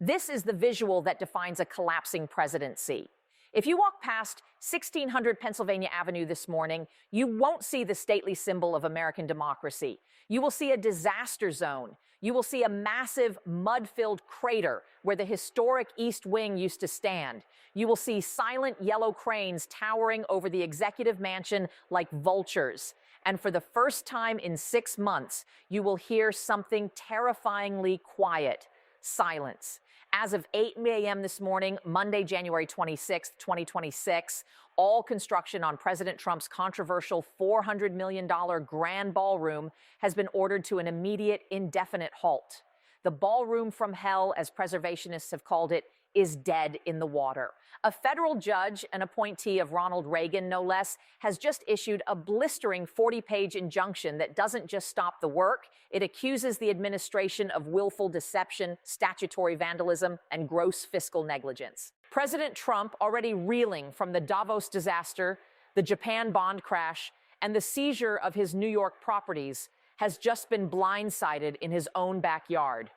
This is the visual that defines a collapsing presidency. If you walk past 1600 Pennsylvania Avenue this morning, you won't see the stately symbol of American democracy. You will see a disaster zone. You will see a massive mud-filled crater where the historic East Wing used to stand. You will see silent yellow cranes towering over the executive mansion like vultures. And for the first time in 6 months, you will hear something terrifyingly quiet: silence. As of 8 a.m. this morning, Monday, January 26, 2026, all construction on President Trump's controversial $400 million grand ballroom has been ordered to an immediate, indefinite halt. The ballroom from hell, as preservationists have called it, is dead in the water. A federal judge, an appointee of Ronald Reagan, no less, has just issued a blistering 40-page injunction that doesn't just stop the work, it accuses the administration of willful deception, statutory vandalism, and gross fiscal negligence. President Trump, already reeling from the Davos disaster, the Japan bond crash, and the seizure of his New York properties, has just been blindsided in his own backyard.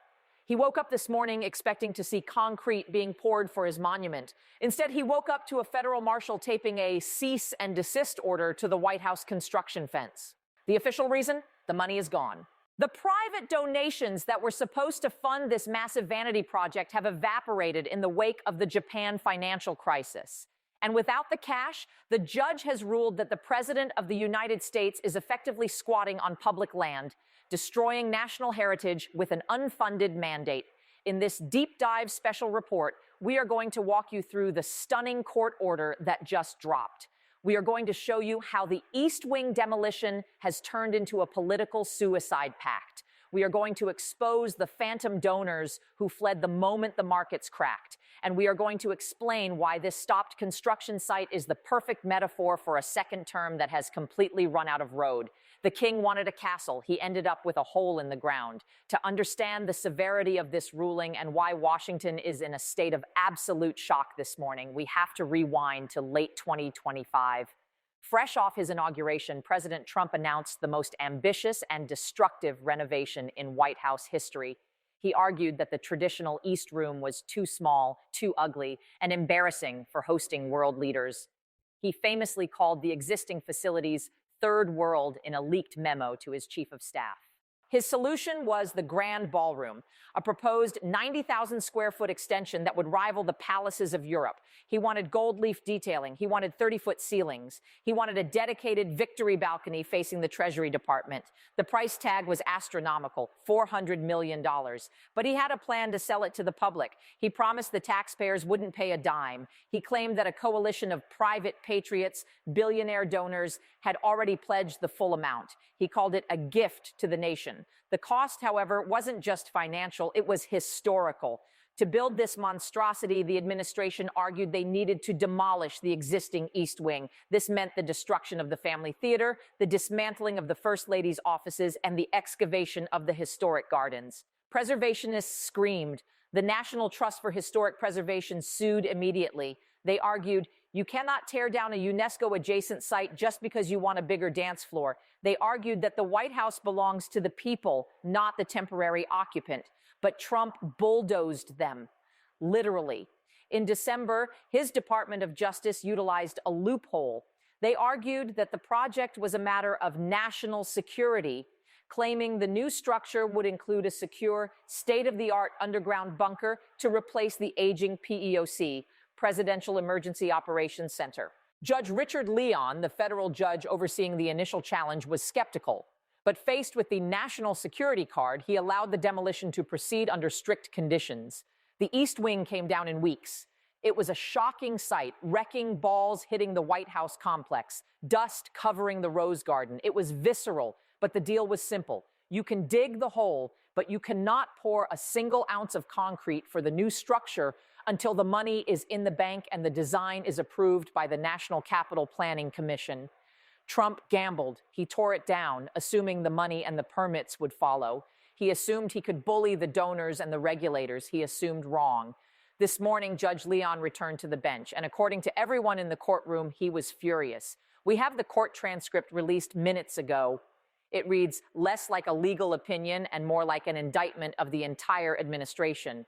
He woke up this morning expecting to see concrete being poured for his monument. Instead, he woke up to a federal marshal taping a cease and desist order to the White House construction fence. The official reason? The money is gone. The private donations that were supposed to fund this massive vanity project have evaporated in the wake of the Japan financial crisis. And without the cash, the judge has ruled that the President of the United States is effectively squatting on public land, destroying national heritage with an unfunded mandate. In this deep dive special report, we are going to walk you through the stunning court order that just dropped. We are going to show you how the East Wing demolition has turned into a political suicide pact. We are going to expose the phantom donors who fled the moment the markets cracked. And we are going to explain why this stopped construction site is the perfect metaphor for a second term that has completely run out of road. The king wanted a castle. He ended up with a hole in the ground. To understand the severity of this ruling and why Washington is in a state of absolute shock this morning, we have to rewind to late 2025. Fresh off his inauguration, President Trump announced the most ambitious and destructive renovation in White House history. He argued that the traditional East Room was too small, too ugly, and embarrassing for hosting world leaders. He famously called the existing facilities third world in a leaked memo to his chief of staff. His solution was the Grand Ballroom, a proposed 90,000 square foot extension that would rival the palaces of Europe. He wanted gold leaf detailing. He wanted 30-foot ceilings. He wanted a dedicated victory balcony facing the Treasury Department. The price tag was astronomical, $400 million. But he had a plan to sell it to the public. He promised the taxpayers wouldn't pay a dime. He claimed that a coalition of private patriots, billionaire donors, had already pledged the full amount. He called it a gift to the nation. The cost, however, wasn't just financial, it was historical. To build this monstrosity, the administration argued they needed to demolish the existing East Wing. This meant the destruction of the family theater, the dismantling of the First Lady's offices, and the excavation of the historic gardens. Preservationists screamed. The National Trust for Historic Preservation sued immediately. They argued, you cannot tear down a UNESCO-adjacent site just because you want a bigger dance floor. They argued that the White House belongs to the people, not the temporary occupant. But Trump bulldozed them, literally. In December, his Department of Justice utilized a loophole. They argued that the project was a matter of national security, claiming the new structure would include a secure, state-of-the-art underground bunker to replace the aging PEOC, Presidential Emergency Operations Center. Judge Richard Leon, the federal judge overseeing the initial challenge, was skeptical. But faced with the national security card, he allowed the demolition to proceed under strict conditions. The East Wing came down in weeks. It was a shocking sight, wrecking balls hitting the White House complex, dust covering the Rose Garden. It was visceral, but the deal was simple. You can dig the hole, but you cannot pour a single ounce of concrete for the new structure until the money is in the bank and the design is approved by the National Capital Planning Commission. Trump gambled. He tore it down, assuming the money and the permits would follow. He assumed he could bully the donors and the regulators. He assumed wrong. This morning, Judge Leon returned to the bench, and according to everyone in the courtroom, he was furious. We have the court transcript released minutes ago. It reads less like a legal opinion and more like an indictment of the entire administration.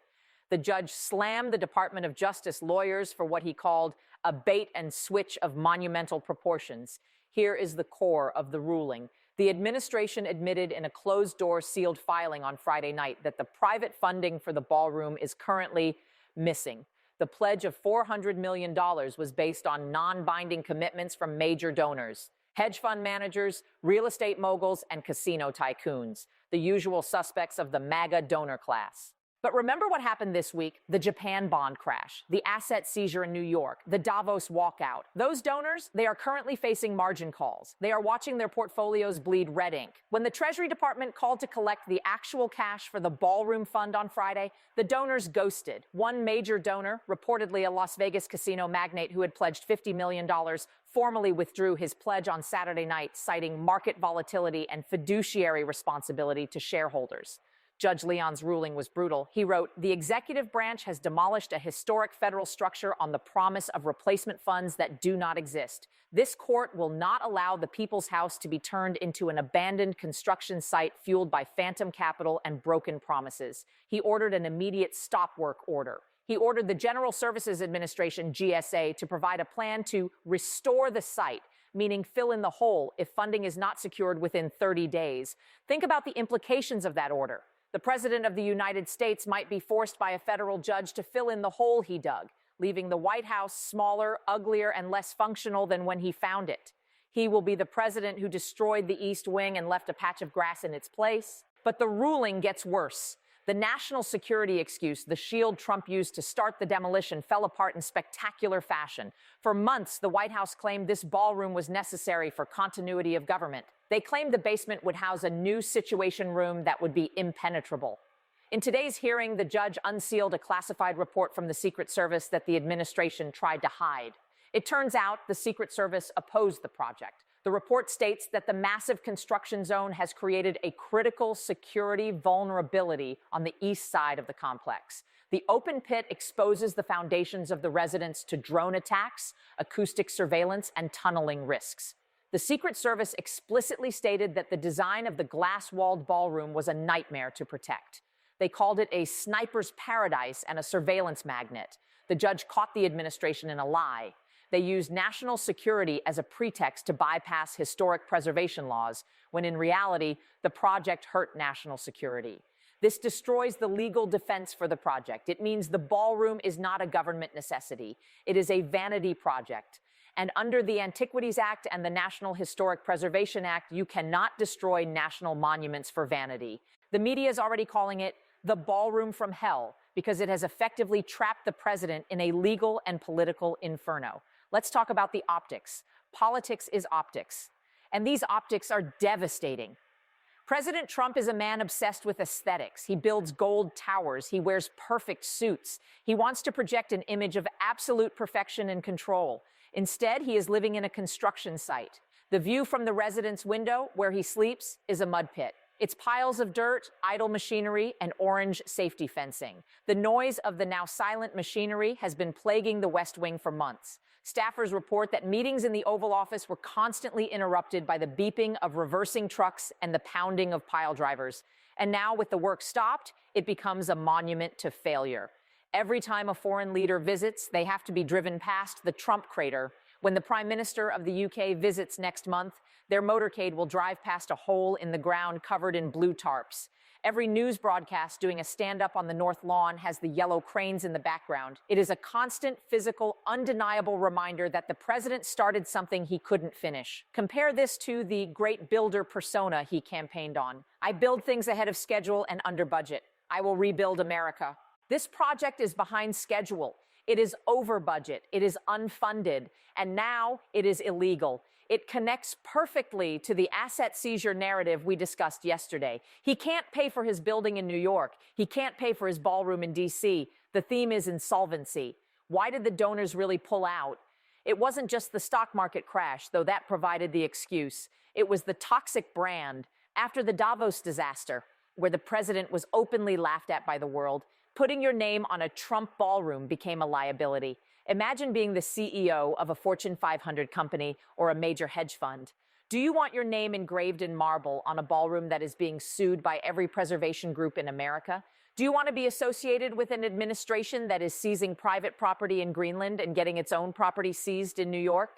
The judge slammed the Department of Justice lawyers for what he called a bait and switch of monumental proportions. Here is the core of the ruling. The administration admitted in a closed-door sealed filing on Friday night that the private funding for the ballroom is currently missing. The pledge of $400 million was based on non-binding commitments from major donors, hedge fund managers, real estate moguls, and casino tycoons, the usual suspects of the MAGA donor class. But remember what happened this week? The Japan bond crash, the asset seizure in New York, the Davos walkout. Those donors, they are currently facing margin calls. They are watching their portfolios bleed red ink. When the Treasury Department called to collect the actual cash for the ballroom fund on Friday, the donors ghosted. One major donor, reportedly a Las Vegas casino magnate who had pledged $50 million, formally withdrew his pledge on Saturday night, citing market volatility and fiduciary responsibility to shareholders. Judge Leon's ruling was brutal. He wrote, "The executive branch has demolished a historic federal structure on the promise of replacement funds that do not exist. This court will not allow the People's House to be turned into an abandoned construction site fueled by phantom capital and broken promises." He ordered an immediate stop work order. He ordered the General Services Administration, GSA, to provide a plan to restore the site, meaning fill in the hole if funding is not secured within 30 days. Think about the implications of that order. The President of the United States might be forced by a federal judge to fill in the hole he dug, leaving the White House smaller, uglier, and less functional than when he found it. He will be the president who destroyed the East Wing and left a patch of grass in its place. But the ruling gets worse. The national security excuse, the shield Trump used to start the demolition, fell apart in spectacular fashion. For months, the White House claimed this ballroom was necessary for continuity of government. They claimed the basement would house a new situation room that would be impenetrable. In today's hearing, the judge unsealed a classified report from the Secret Service that the administration tried to hide. It turns out the Secret Service opposed the project. The report states that the massive construction zone has created a critical security vulnerability on the east side of the complex. The open pit exposes the foundations of the residence to drone attacks, acoustic surveillance, and tunneling risks. The Secret Service explicitly stated that the design of the glass-walled ballroom was a nightmare to protect. They called it a sniper's paradise and a surveillance magnet. The judge caught the administration in a lie. They used national security as a pretext to bypass historic preservation laws, when in reality, the project hurt national security. This destroys the legal defense for the project. It means the ballroom is not a government necessity. It is a vanity project. And under the Antiquities Act and the National Historic Preservation Act, you cannot destroy national monuments for vanity. The media is already calling it the ballroom from hell because it has effectively trapped the president in a legal and political inferno. Let's talk about the optics. Politics is optics, and these optics are devastating. President Trump is a man obsessed with aesthetics. He builds gold towers. He wears perfect suits. He wants to project an image of absolute perfection and control. Instead, he is living in a construction site. The view from the residence window where he sleeps is a mud pit. It's piles of dirt, idle machinery, and orange safety fencing. The noise of the now silent machinery has been plaguing the West Wing for months. Staffers report that meetings in the Oval Office were constantly interrupted by the beeping of reversing trucks and the pounding of pile drivers. And now, with the work stopped, it becomes a monument to failure. Every time a foreign leader visits, they have to be driven past the Trump crater. When the Prime Minister of the UK visits next month, their motorcade will drive past a hole in the ground covered in blue tarps. Every news broadcast doing a stand-up on the North Lawn has the yellow cranes in the background. It is a constant, physical, undeniable reminder that the president started something he couldn't finish. Compare this to the great builder persona he campaigned on. I build things ahead of schedule and under budget. I will rebuild America. This project is behind schedule. It is over budget. It is unfunded. And now it is illegal. It connects perfectly to the asset seizure narrative we discussed yesterday. He can't pay for his building in New York. He can't pay for his ballroom in D.C. The theme is insolvency. Why did the donors really pull out? It wasn't just the stock market crash, though that provided the excuse. It was the toxic brand. After the Davos disaster, where the president was openly laughed at by the world, putting your name on a Trump ballroom became a liability. Imagine being the CEO of a Fortune 500 company or a major hedge fund. Do you want your name engraved in marble on a ballroom that is being sued by every preservation group in America? Do you want to be associated with an administration that is seizing private property in Greenland and getting its own property seized in New York?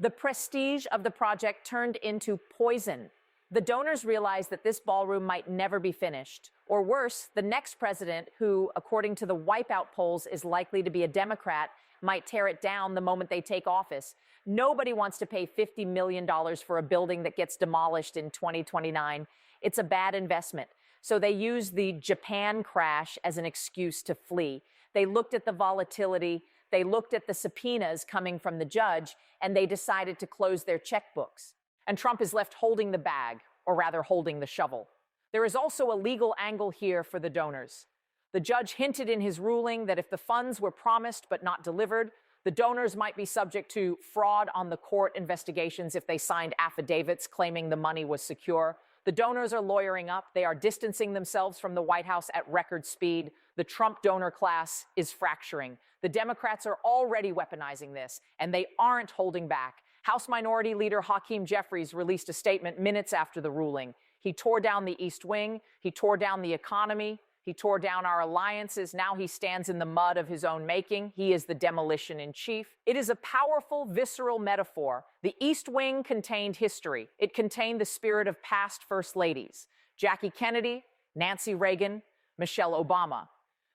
The prestige of the project turned into poison. The donors realized that this ballroom might never be finished. Or worse, the next president, who, according to the wipeout polls, is likely to be a Democrat, might tear it down the moment they take office. Nobody wants to pay $50 million for a building that gets demolished in 2029. It's a bad investment. So they used the Japan crash as an excuse to flee. They looked at the volatility, they looked at the subpoenas coming from the judge, and they decided to close their checkbooks. And Trump is left holding the bag, or rather holding the shovel. There is also a legal angle here for the donors. The judge hinted in his ruling that if the funds were promised but not delivered, the donors might be subject to fraud on the court investigations if they signed affidavits claiming the money was secure. The donors are lawyering up. They are distancing themselves from the White House at record speed. The Trump donor class is fracturing. The Democrats are already weaponizing this, and they aren't holding back. House Minority Leader Hakeem Jeffries released a statement minutes after the ruling. He tore down the East Wing. He tore down the economy. He tore down our alliances. Now he stands in the mud of his own making. He is the demolition in chief. It is a powerful, visceral metaphor. The East Wing contained history. It contained the spirit of past first ladies: Jackie Kennedy, Nancy Reagan, Michelle Obama.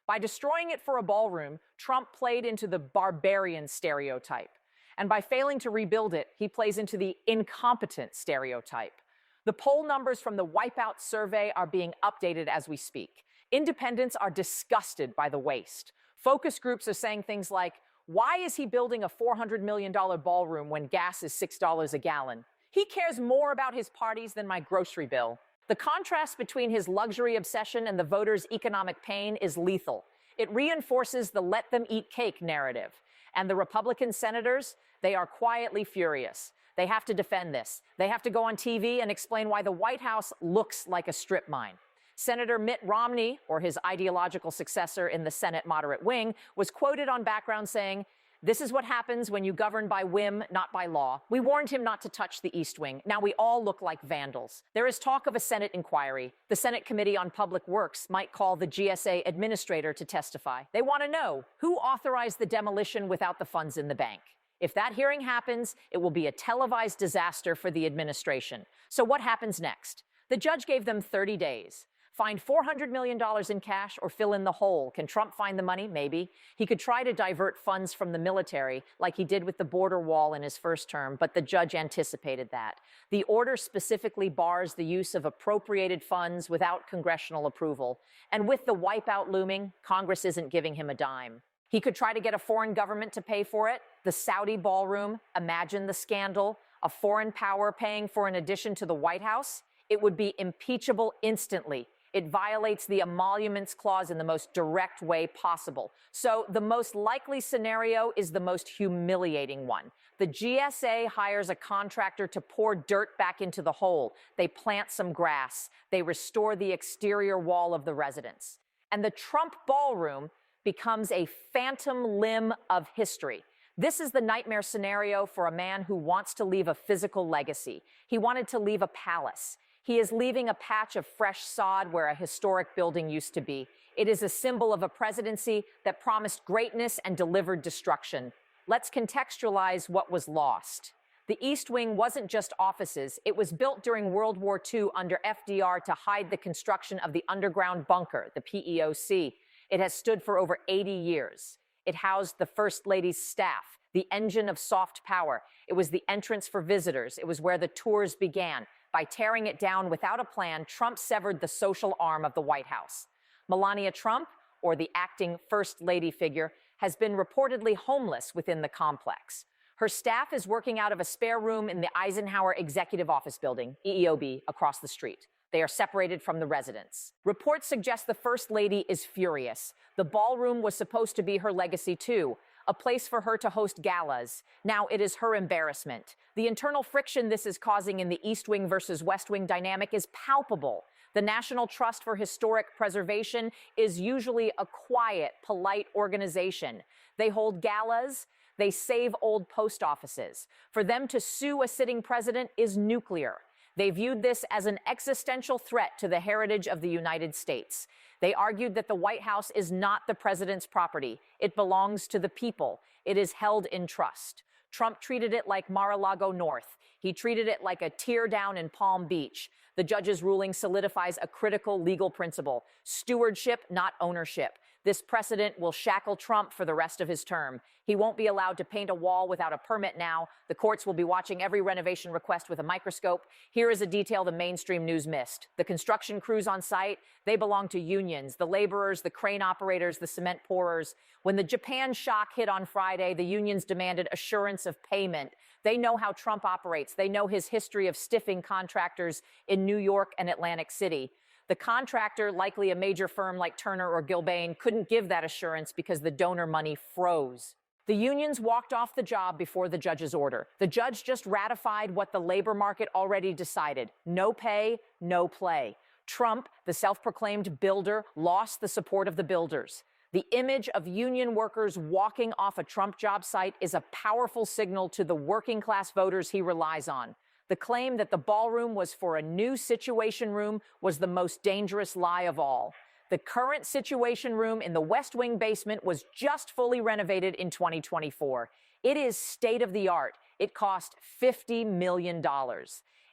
By destroying it for a ballroom, Trump played into the barbarian stereotype. And by failing to rebuild it, he plays into the incompetent stereotype. The poll numbers from the Wipeout survey are being updated as we speak. Independents are disgusted by the waste. Focus groups are saying things like, why is he building a $400 million ballroom when gas is $6 a gallon? He cares more about his parties than my grocery bill. The contrast between his luxury obsession and the voters' economic pain is lethal. It reinforces the let them eat cake narrative. And the Republican senators, they are quietly furious. They have to defend this. They have to go on TV and explain why the White House looks like a strip mine. Senator Mitt Romney, or his ideological successor in the Senate moderate wing, was quoted on background saying, "This is what happens when you govern by whim, not by law." We warned him not to touch the East Wing. Now we all look like vandals. There is talk of a Senate inquiry. The Senate Committee on Public Works might call the GSA administrator to testify. They want to know who authorized the demolition without the funds in the bank. If that hearing happens, it will be a televised disaster for the administration. So what happens next? The judge gave them 30 days. Find $400 million in cash or fill in the hole. Can Trump find the money? Maybe. He could try to divert funds from the military, like he did with the border wall in his first term, but the judge anticipated that. The order specifically bars the use of appropriated funds without congressional approval. And with the wipeout looming, Congress isn't giving him a dime. He could try to get a foreign government to pay for it. The Saudi ballroom, imagine the scandal, a foreign power paying for an addition to the White House. It would be impeachable instantly. It violates the emoluments clause in the most direct way possible. So the most likely scenario is the most humiliating one. The GSA hires a contractor to pour dirt back into the hole. They plant some grass. They restore the exterior wall of the residence. And the Trump ballroom becomes a phantom limb of history. This is the nightmare scenario for a man who wants to leave a physical legacy. He wanted to leave a palace. He is leaving a patch of fresh sod where a historic building used to be. It is a symbol of a presidency that promised greatness and delivered destruction. Let's contextualize what was lost. The East Wing wasn't just offices. It was built during World War II under FDR to hide the construction of the underground bunker, the PEOC. It has stood for over 80 years. It housed the First Lady's staff, the engine of soft power. It was the entrance for visitors. It was where the tours began. By tearing it down without a plan, Trump severed the social arm of the White House. Melania Trump, or the acting First Lady figure, has been reportedly homeless within the complex. Her staff is working out of a spare room in the Eisenhower Executive Office Building, EEOB, across the street. They are separated from the residents. Reports suggest the First Lady is furious. The ballroom was supposed to be her legacy, too, a place for her to host galas. Now it is her embarrassment. The internal friction this is causing in the East Wing versus West Wing dynamic is palpable. The National Trust for Historic Preservation is usually a quiet, polite organization. They hold galas. They save old post offices. For them to sue a sitting president is nuclear. They viewed this as an existential threat to the heritage of the United States. They argued that the White House is not the president's property. It belongs to the people. It is held in trust. Trump treated it like Mar-a-Lago North. He treated it like a tear down in Palm Beach. The judge's ruling solidifies a critical legal principle: stewardship, not ownership. This precedent will shackle Trump for the rest of his term. He won't be allowed to paint a wall without a permit now. The courts will be watching every renovation request with a microscope. Here is a detail the mainstream news missed. The construction crews on site, they belong to unions, the laborers, the crane operators, the cement pourers. When the Japan shock hit on Friday, the unions demanded assurance of payment. They know how Trump operates. They know his history of stiffing contractors in New York and Atlantic City. The contractor, likely a major firm like Turner or Gilbane, couldn't give that assurance because the donor money froze. The unions walked off the job before the judge's order. The judge just ratified what the labor market already decided: no pay, no play. Trump, the self-proclaimed builder, lost the support of the builders. The image of union workers walking off a Trump job site is a powerful signal to the working-class voters he relies on. The claim that the ballroom was for a new Situation Room was the most dangerous lie of all. The current Situation Room in the West Wing basement was just fully renovated in 2024. It is state-of-the-art. It cost $50 million.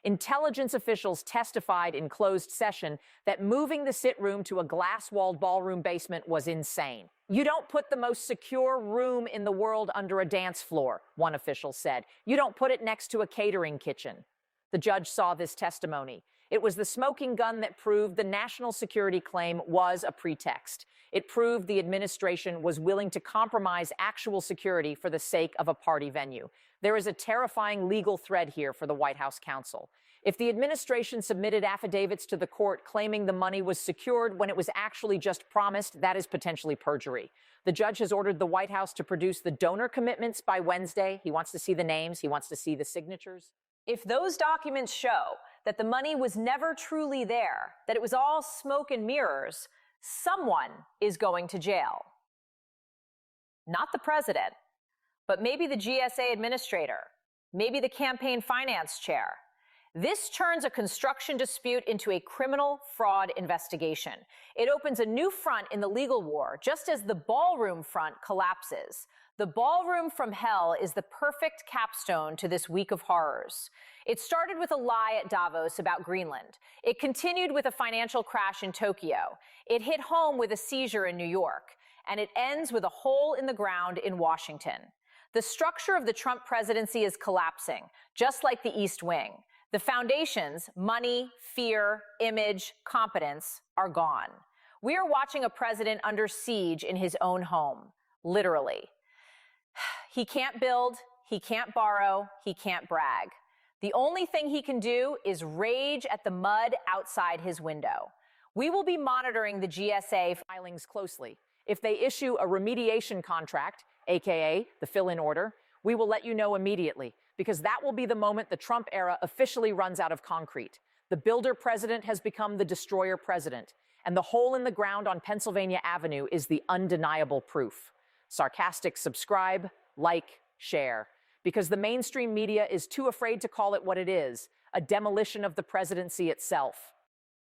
Intelligence officials testified in closed session that moving the sit room to a glass-walled ballroom basement was insane. You don't put the most secure room in the world under a dance floor, one official said. You don't put it next to a catering kitchen. The judge saw this testimony. It was the smoking gun that proved the national security claim was a pretext. It proved the administration was willing to compromise actual security for the sake of a party venue. There is a terrifying legal thread here for the White House counsel. If the administration submitted affidavits to the court claiming the money was secured when it was actually just promised, that is potentially perjury. The judge has ordered the White House to produce the donor commitments by Wednesday. He wants to see the names. He wants to see the signatures. If those documents show that the money was never truly there, that it was all smoke and mirrors, someone is going to jail. Not the president, but maybe the GSA administrator, maybe the campaign finance chair. This turns a construction dispute into a criminal fraud investigation. It opens a new front in the legal war, just as the ballroom front collapses. The ballroom from hell is the perfect capstone to this week of horrors. It started with a lie at Davos about Greenland. It continued with a financial crash in Tokyo. It hit home with a seizure in New York. And it ends with a hole in the ground in Washington. The structure of the Trump presidency is collapsing, just like the East Wing. The foundations, money, fear, image, competence, are gone. We are watching a president under siege in his own home, literally. He can't build, he can't borrow, he can't brag. The only thing he can do is rage at the mud outside his window. We will be monitoring the GSA filings closely. If they issue a remediation contract, aka the fill-in order, we will let you know immediately, because that will be the moment the Trump era officially runs out of concrete. The builder president has become the destroyer president, and the hole in the ground on Pennsylvania Avenue is the undeniable proof. Sarcastic subscribe, like, share, because the mainstream media is too afraid to call it what it is, a demolition of the presidency itself.